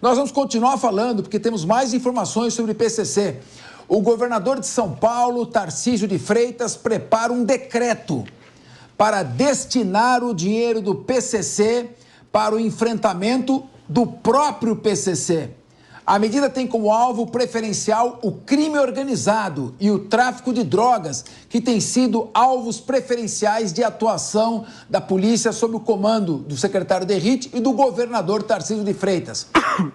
Nós vamos continuar falando porque temos mais informações sobre o PCC. O governador de São Paulo, Tarcísio de Freitas, prepara um decreto para destinar o dinheiro do PCC para o enfrentamento do próprio PCC. A medida tem como alvo preferencial o crime organizado e o tráfico de drogas, que tem sido alvos preferenciais de atuação da polícia sob o comando do secretário Derrite e do governador Tarcísio de Freitas.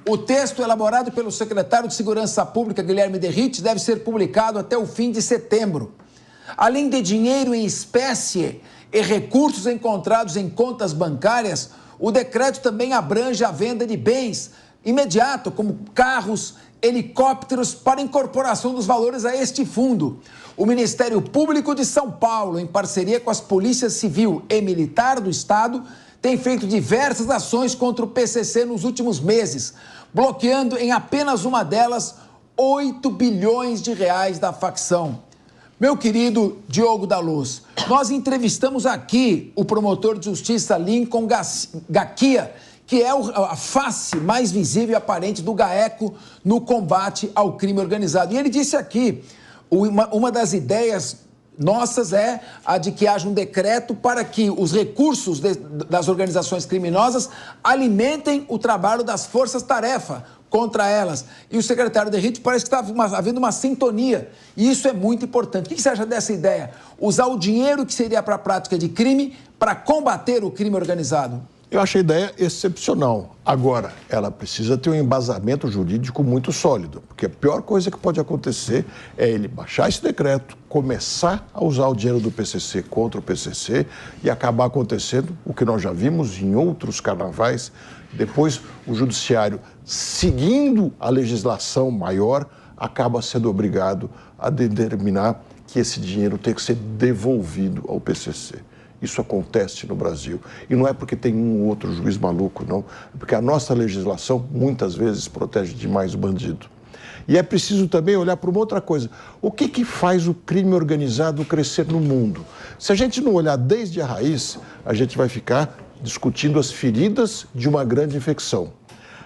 O texto, elaborado pelo secretário de Segurança Pública, Guilherme Derrite, deve ser publicado até o fim de setembro. Além de dinheiro em espécie e recursos encontrados em contas bancárias, o decreto também abrange a venda de bens imediato, como carros, helicópteros, para incorporação dos valores a este fundo. O Ministério Público de São Paulo, em parceria com as polícias civil e militar do estado, tem feito diversas ações contra o PCC nos últimos meses, bloqueando em apenas uma delas 8 bilhões de reais da facção. Meu querido Diogo da Luz, nós entrevistamos aqui o promotor de justiça Lincoln Gaquia, que é a face mais visível e aparente do GAECO no combate ao crime organizado. E ele disse aqui, uma das ideias nossas é a de que haja um decreto para que os recursos das organizações criminosas alimentem o trabalho das forças-tarefa contra elas. E o secretário Derrite parece que está havendo uma sintonia. E isso é muito importante. O que você acha dessa ideia? Usar o dinheiro que seria para a prática de crime para combater o crime organizado? Eu acho a ideia excepcional. Agora, ela precisa ter um embasamento jurídico muito sólido, porque a pior coisa que pode acontecer é ele baixar esse decreto, começar a usar o dinheiro do PCC contra o PCC e acabar acontecendo o que nós já vimos em outros carnavais. Depois, o judiciário, seguindo a legislação maior, acaba sendo obrigado a determinar que esse dinheiro tem que ser devolvido ao PCC. Isso acontece no Brasil. E não é porque tem um ou outro juiz maluco, não. É porque a nossa legislação, muitas vezes, protege demais o bandido. E é preciso também olhar para uma outra coisa. O que faz o crime organizado crescer no mundo? Se a gente não olhar desde a raiz, a gente vai ficar discutindo as feridas de uma grande infecção.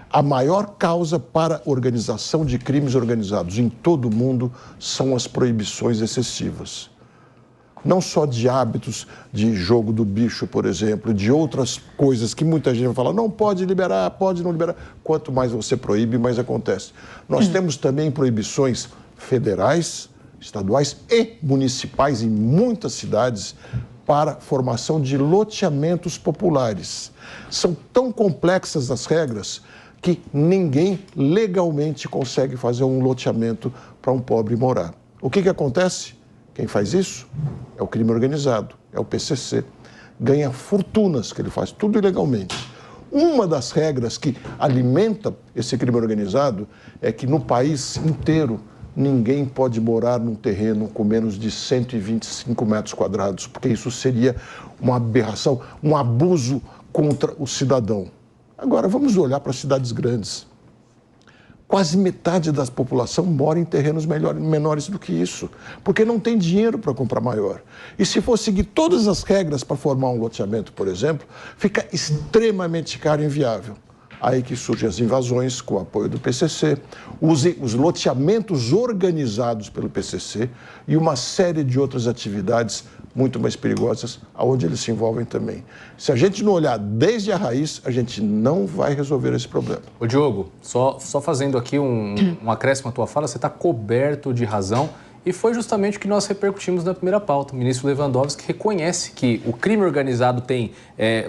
A maior causa para a organização de crimes organizados em todo o mundo são as proibições excessivas. Não só de hábitos de jogo do bicho, por exemplo, de outras coisas que muita gente vai falar, não pode liberar, pode não liberar. Quanto mais você proíbe, mais acontece. Nós temos também proibições federais, estaduais e municipais em muitas cidades para formação de loteamentos populares. São tão complexas as regras que ninguém legalmente consegue fazer um loteamento para um pobre morar. O que acontece? Quem faz isso é o crime organizado, é o PCC. Ganha fortunas, que ele faz tudo ilegalmente. Uma das regras que alimenta esse crime organizado é que no país inteiro ninguém pode morar num terreno com menos de 125 metros quadrados, porque isso seria uma aberração, um abuso contra o cidadão. Agora, vamos olhar para as cidades grandes. Quase metade da população mora em terrenos menores do que isso, porque não tem dinheiro para comprar maior. E se for seguir todas as regras para formar um loteamento, por exemplo, fica extremamente caro e inviável. Aí que surgem as invasões com o apoio do PCC, os loteamentos organizados pelo PCC e uma série de outras atividades muito mais perigosas, aonde eles se envolvem também. Se a gente não olhar desde a raiz, a gente não vai resolver esse problema. Ô Diogo, só fazendo aqui um acréscimo à tua fala, você está coberto de razão e foi justamente o que nós repercutimos na primeira pauta. O ministro Lewandowski reconhece que o crime organizado tem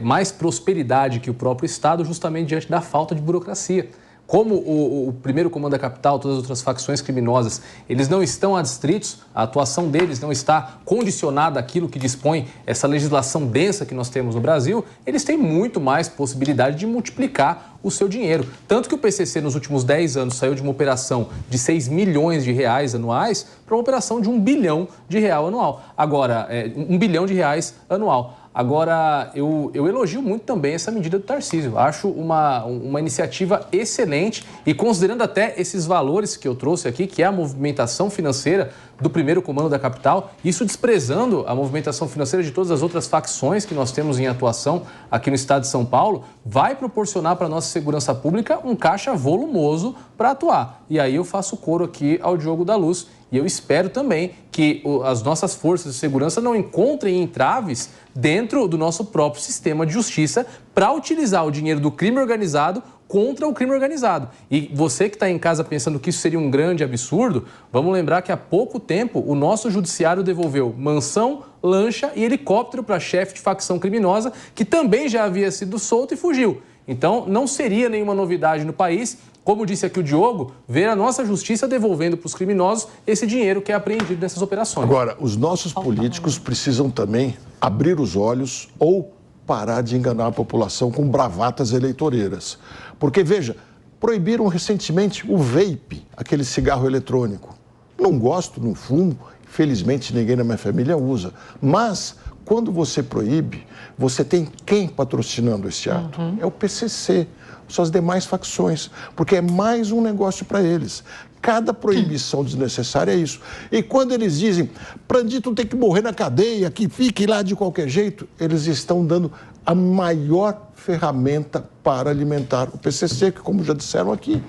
mais prosperidade que o próprio Estado justamente diante da falta de burocracia. Como o primeiro comando da capital, todas as outras facções criminosas, eles não estão adstritos, a atuação deles não está condicionada àquilo que dispõe essa legislação densa que nós temos no Brasil, eles têm muito mais possibilidade de multiplicar o seu dinheiro. Tanto que o PCC nos últimos 10 anos saiu de uma operação de 6 milhões de reais anuais para uma operação de 1 bilhão de real anual. Agora, 1 bilhão de reais anual. Agora, eu elogio muito também essa medida do Tarcísio. Acho uma iniciativa excelente e considerando até esses valores que eu trouxe aqui, que é a movimentação financeira do primeiro comando da capital, isso desprezando a movimentação financeira de todas as outras facções que nós temos em atuação aqui no estado de São Paulo, vai proporcionar para a nossa segurança pública um caixa volumoso para atuar. E aí eu faço coro aqui ao Diogo da Luz e eu espero também que as nossas forças de segurança não encontrem entraves dentro do nosso próprio sistema de justiça para utilizar o dinheiro do crime organizado contra o crime organizado. E você que está em casa pensando que isso seria um grande absurdo, vamos lembrar que há pouco tempo o nosso judiciário devolveu mansão, lancha e helicóptero para chefe de facção criminosa que também já havia sido solto e fugiu. Então, não seria nenhuma novidade no país, como disse aqui o Diogo, ver a nossa justiça devolvendo para os criminosos esse dinheiro que é apreendido nessas operações. Agora, os nossos políticos precisam também abrir os olhos ou parar de enganar a população com bravatas eleitoreiras. Porque, veja, proibiram recentemente o vape, aquele cigarro eletrônico. Não gosto, não fumo, felizmente ninguém na minha família usa. Mas, quando você proíbe, você tem quem patrocinando esse ato? É o PCC, suas demais facções, porque é mais um negócio para eles. Cada proibição desnecessária é isso. E quando eles dizem, Prandtl tem que morrer na cadeia, que fique lá de qualquer jeito, eles estão dando a maior ferramenta para alimentar o PCC, que, como já disseram aqui,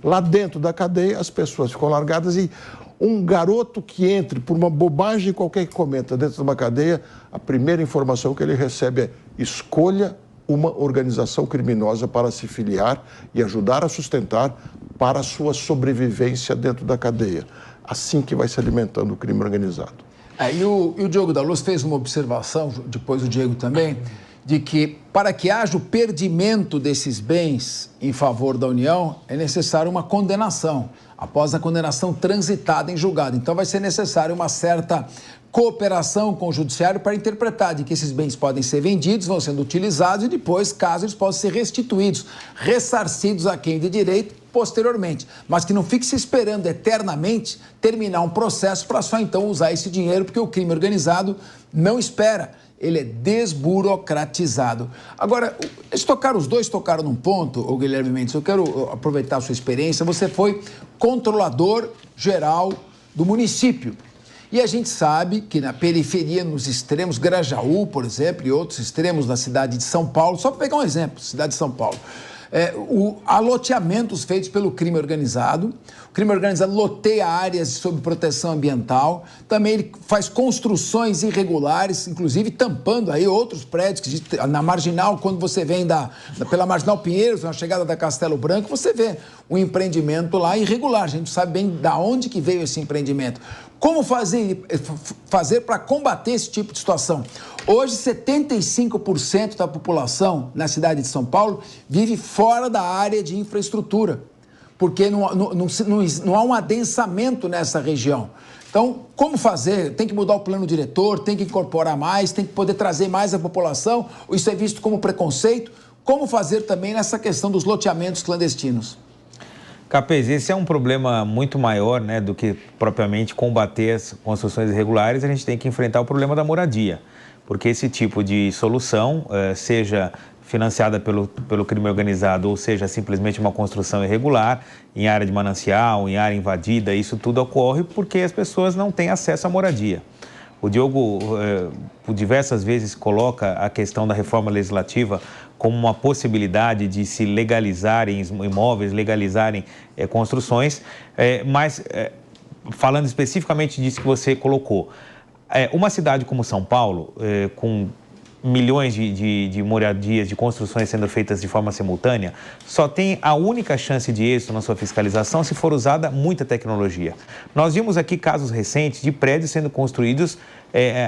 lá dentro da cadeia as pessoas ficam largadas e um garoto que entre por uma bobagem qualquer que cometa dentro de uma cadeia, a primeira informação que ele recebe é: escolha uma organização criminosa para se filiar e ajudar a sustentar para a sua sobrevivência dentro da cadeia. Assim que vai se alimentando o crime organizado. E o Diogo da Luz fez uma observação, depois o Diego também, de que para que haja o perdimento desses bens em favor da União, é necessário uma condenação, após a condenação transitada em julgado. Então vai ser necessário uma certa cooperação com o judiciário para interpretar de que esses bens podem ser vendidos, vão sendo utilizados e depois, caso eles possam ser restituídos, ressarcidos a quem de direito posteriormente. Mas que não fique se esperando eternamente terminar um processo para só então usar esse dinheiro, porque o crime organizado não espera. Ele é desburocratizado. Agora, os dois tocaram num ponto, o Guilherme Mendes, eu quero aproveitar a sua experiência. Você foi controlador geral do município. E a gente sabe que na periferia, nos extremos, Grajaú, por exemplo, e outros extremos da cidade de São Paulo, só para pegar um exemplo, cidade de São Paulo, há loteamentos feitos pelo crime organizado. O crime organizado loteia áreas sob proteção ambiental. Também ele faz construções irregulares, inclusive tampando aí outros prédios. Na Marginal, quando você vem pela Marginal Pinheiros, na chegada da Castelo Branco, você vê um empreendimento lá irregular. A gente sabe bem de onde que veio esse empreendimento. Como fazer para combater esse tipo de situação? Hoje, 75% da população na cidade de São Paulo vive fora da área de infraestrutura, porque não há um adensamento nessa região. Então, como fazer? Tem que mudar o plano diretor, tem que incorporar mais, tem que poder trazer mais a população, isso é visto como preconceito. Como fazer também nessa questão dos loteamentos clandestinos? Capês, esse é um problema muito maior, né, do que propriamente combater as construções irregulares. A gente tem que enfrentar o problema da moradia, porque esse tipo de solução, seja financiada pelo crime organizado, ou seja, simplesmente uma construção irregular, em área de manancial, em área invadida, isso tudo ocorre porque as pessoas não têm acesso à moradia. O Diogo, por diversas vezes, coloca a questão da reforma legislativa como uma possibilidade de se legalizarem imóveis, legalizarem construções, mas falando especificamente disso que você colocou, uma cidade como São Paulo, com milhões de moradias, de construções sendo feitas de forma simultânea, só tem a única chance de êxito na sua fiscalização se for usada muita tecnologia. Nós vimos aqui casos recentes de prédios sendo construídos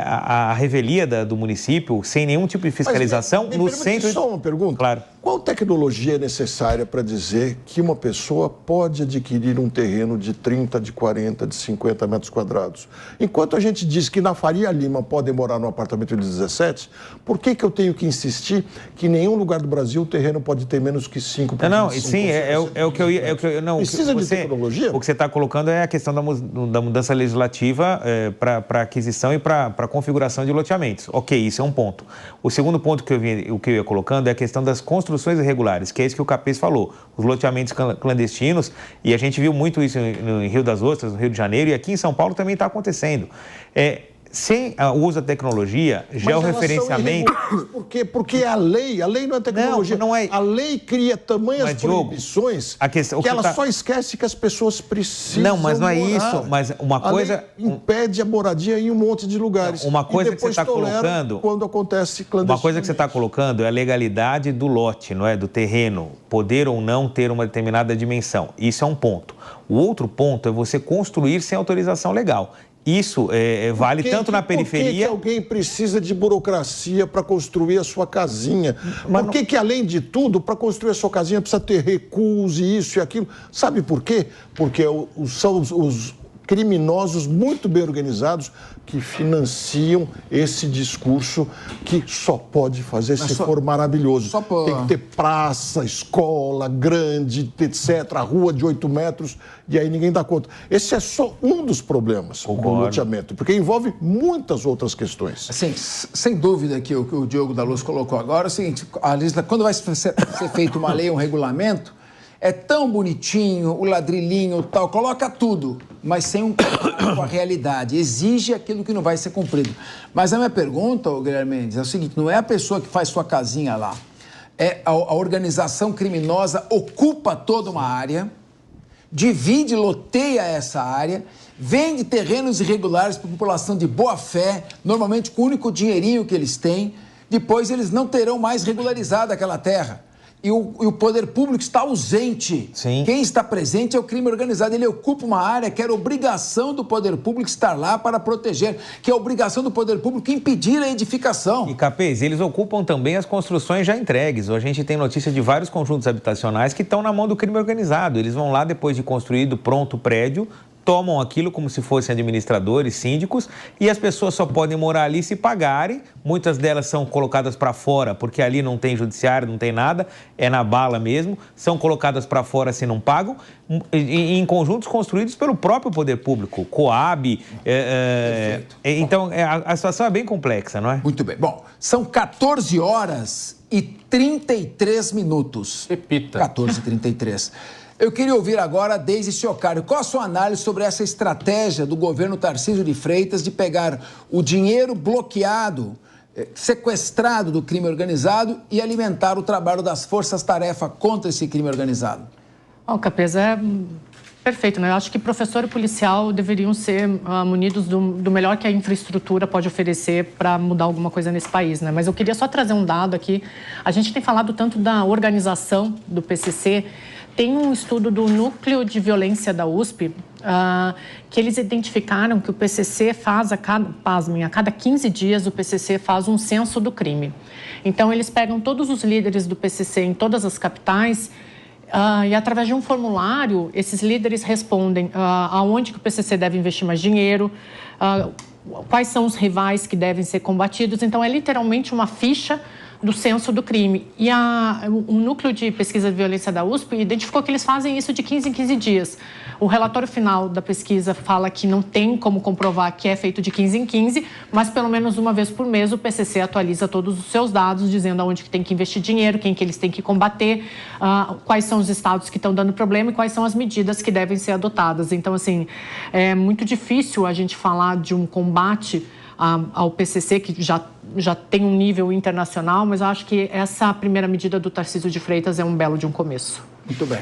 à revelia do município, sem nenhum tipo de fiscalização, no centro... Só uma pergunta. Claro. Qual tecnologia é necessária para dizer que uma pessoa pode adquirir um terreno de 30, de 40, de 50 metros quadrados? Enquanto a gente diz que na Faria Lima podem morar num apartamento de 17, por que eu tenho que insistir que em nenhum lugar do Brasil o terreno pode ter menos que 5? Não, sim, é o que eu ia... Precisa de tecnologia? O que você está colocando é a questão da mudança legislativa para aquisição e para para a configuração de loteamentos. Ok, isso é um ponto. O segundo ponto que eu ia colocando é a questão das construções irregulares, que é isso que o Capês falou, os loteamentos clandestinos, e a gente viu muito isso no Rio das Ostras, no Rio de Janeiro, e aqui em São Paulo também está acontecendo. Sem o uso da tecnologia, georreferenciamento... Por quê? Porque a lei não é tecnologia. Não é... A lei cria tamanhas proibições que ela só esquece que as pessoas precisam Não, mas não é morar. isso. Mas uma coisa... impede a moradia em um monte de lugares. Uma coisa que você está colocando... Quando acontece clandestinamente. Uma coisa que você está colocando é a legalidade do lote, não é? Do terreno. Poder ou não ter uma determinada dimensão. Isso é um ponto. O outro ponto é você construir sem autorização legal. Isso vale tanto na periferia... Por que alguém precisa de burocracia para construir a sua casinha? Por que, além de tudo, para construir a sua casinha precisa ter recuos e isso e aquilo? Sabe por quê? Porque são os criminosos muito bem organizados que financiam esse discurso que só pode fazer se for maravilhoso. Tem que ter praça, escola grande, etc., rua de 8 metros, e aí ninguém dá conta. Esse é só um dos problemas do loteamento, porque envolve muitas outras questões. Assim, sem dúvida que o que o Diogo da Luz colocou agora é o seguinte, quando vai ser feita uma lei, um regulamento, é tão bonitinho, o ladrilhinho, tal, coloca tudo, mas sem um contato com a realidade. Exige aquilo que não vai ser cumprido. Mas a minha pergunta, Guilherme Mendes, é o seguinte, não é a pessoa que faz sua casinha lá, é a organização criminosa ocupa toda uma área, divide, loteia essa área, vende terrenos irregulares para a população de boa fé, normalmente com o único dinheirinho que eles têm, depois eles não terão mais regularizado aquela terra. E o poder público está ausente. Sim. Quem está presente é o crime organizado. Ele ocupa uma área que era obrigação do poder público estar lá para proteger, que é obrigação do poder público impedir a edificação. E, Capês, eles ocupam também as construções já entregues. A gente tem notícia de vários conjuntos habitacionais que estão na mão do crime organizado. Eles vão lá, depois de construído, pronto o prédio, tomam aquilo como se fossem administradores, síndicos, e as pessoas só podem morar ali se pagarem. Muitas delas são colocadas para fora, porque ali não tem judiciário, não tem nada, é na bala mesmo. São colocadas para fora se não pagam, em conjuntos construídos pelo próprio poder público, Coab. Então, a situação é bem complexa, não é? Muito bem. Bom, são 14 horas e 33 minutos. Repita. 14h33. Eu queria ouvir agora a Deise Ciocário. Qual a sua análise sobre essa estratégia do governo Tarcísio de Freitas de pegar o dinheiro bloqueado, sequestrado do crime organizado e alimentar o trabalho das forças-tarefa contra esse crime organizado? O Capês é perfeito, né? Eu acho que professor e policial deveriam ser munidos do melhor que a infraestrutura pode oferecer para mudar alguma coisa nesse país, né? Mas eu queria só trazer um dado aqui. A gente tem falado tanto da organização do PCC. Tem um estudo do Núcleo de Violência da USP que eles identificaram que o PCC faz, a cada 15 dias, o PCC faz um censo do crime. Então, eles pegam todos os líderes do PCC em todas as capitais e, através de um formulário, esses líderes respondem aonde que o PCC deve investir mais dinheiro, quais são os rivais que devem ser combatidos. Então, é literalmente uma ficha do censo do crime. E o Núcleo de Pesquisa de Violência da USP identificou que eles fazem isso de 15 em 15 dias. O relatório final da pesquisa fala que não tem como comprovar que é feito de 15 em 15, mas pelo menos uma vez por mês o PCC atualiza todos os seus dados, dizendo aonde que tem que investir dinheiro, quem que eles têm que combater, quais são os estados que estão dando problema e quais são as medidas que devem ser adotadas. Então, assim, é muito difícil a gente falar de um combate ao PCC, que já tem um nível internacional, mas eu acho que essa primeira medida do Tarcísio de Freitas é um belo de um começo. Muito bem.